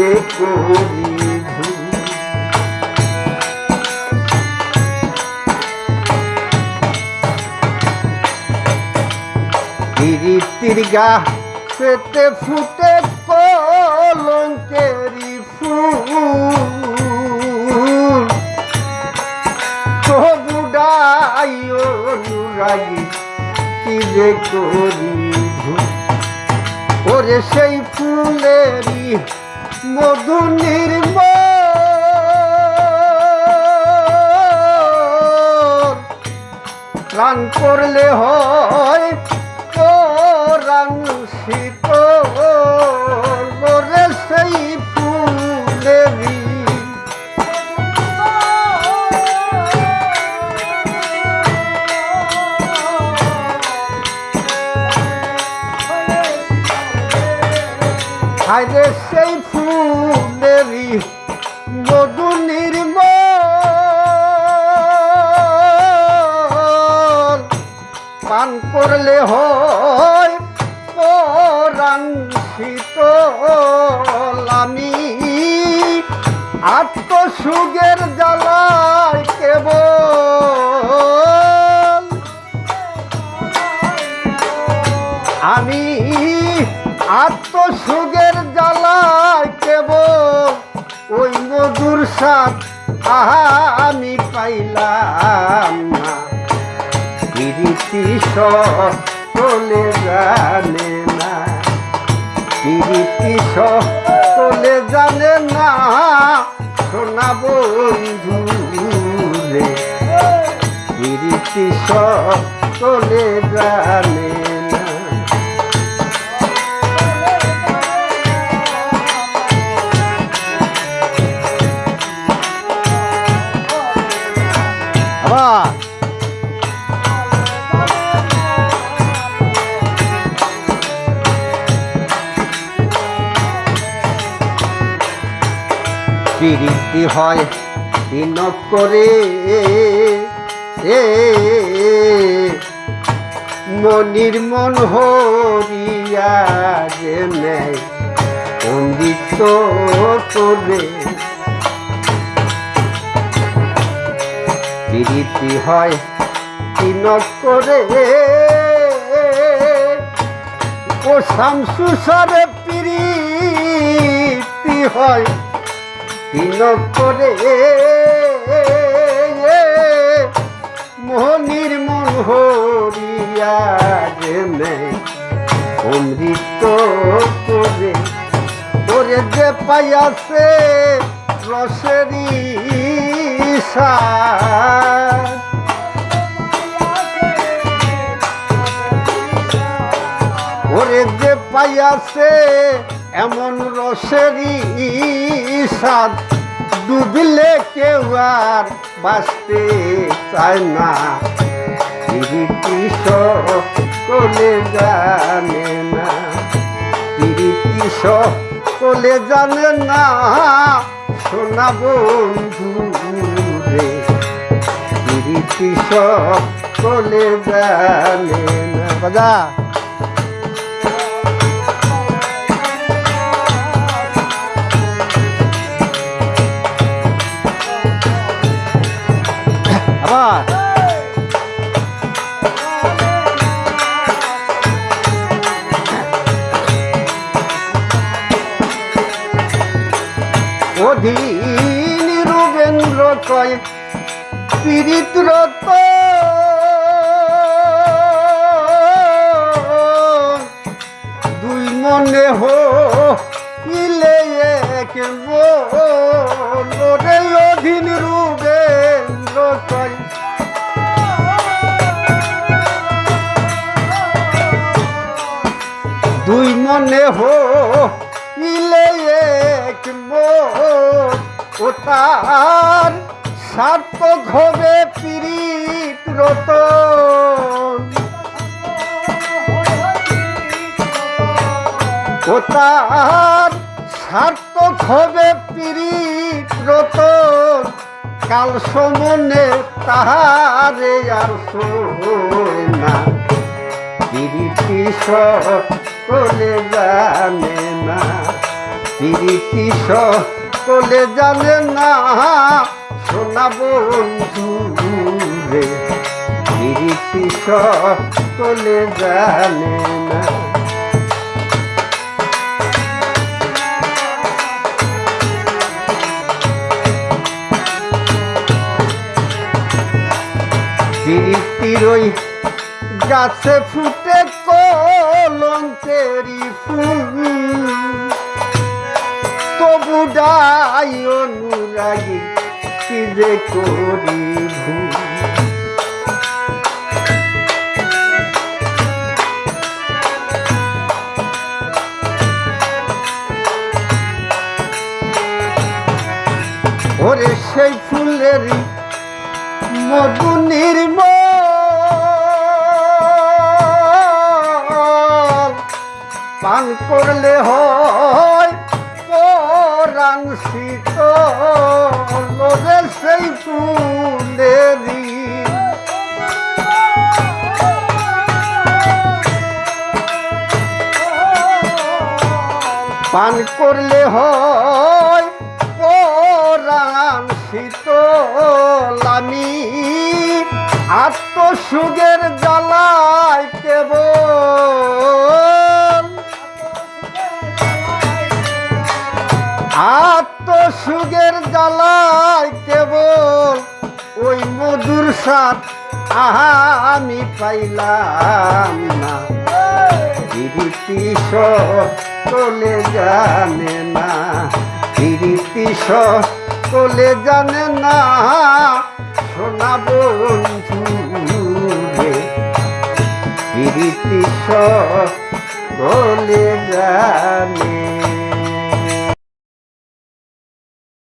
যে করি প্রীতির গাছেতে ফুটে কলঙ্কেরি ফুল তবু ডাই অনুরাগী কি যে করি ওরে সেই ফুলেরই মধু নির্মল প্রাণ করলে হয় পরাণ শীতল ওরে সেই ফুলেরই হায়রে সেই ফুলেরই মধু নির্মল পান করলে হয় পরাণ শীতল আমি আত্মসুখের জ্বালায় কেবল আমি আত্মসুখের জ্বালায় কেবল ওই মধুর স্বাদ আমি পাইলাম না প্রীতি সকলে জানে না প্রীতি সকলে জানে না সোনা বন্ধু রে প্রীতি সকলে জানে না প্রীতি হয় দিন করে মনির মন হরিয়া যে নেয় অমৃত করে প্রীতি হয় দিন করে ও শামসু সারে প্রীতি হয় দিন করে মোহনির মন হরিয়া যে অমৃত করে ওরে যে পাইয়াছে রসেরি সার ওরে যে পাইয়াছে এমন রসেরি স্বাদ ডুবলে কেউ আর বাঁচতে চায় না প্রীতি সকলে জানে না প্রীতি সকলে জানে না সোনা বন্ধু রে প্রীতি সকলে জানে না বাজা অধীন রূপেন্দ্র কয় পীড়িতরত দুই মনে হইলে এক রে অধীন রূপেন্দ্র কয় দুই মনে হইলে এক ও তার সার্থক হবে পীড়িত রতন ও তার সার্থক হবে পীড়িত রতন কাল সমনে তাহারে আর শোয় না প্রীতি সকলে জানে না প্রীতি সকলে জানে না সোনা বন্ধু রে, প্রীতি সকলে জানে না। প্রীতির ওই গাছে ফুটে কলঙ্কেরি ফুল, তবু ডাই অনুরাগী কি যে করি ভুল। ওরে সেই ফুলেরই মধু নির্মল পান করলে হয় পরাণ শীতল। ওরে সেই ফুলেরই পান করলে হয় পরাণ শীতল। আমি আত্মসুখের জ্বালায় কেবল, আত্মসুখের জ্বালায় কেবল ওই মধুর স্বাদ আমি পাইলাম না। প্রীতি সকলে জানে না, প্রীতি সকলে জানে না সোনা বন্ধু রে, প্রীতি সকলে জানে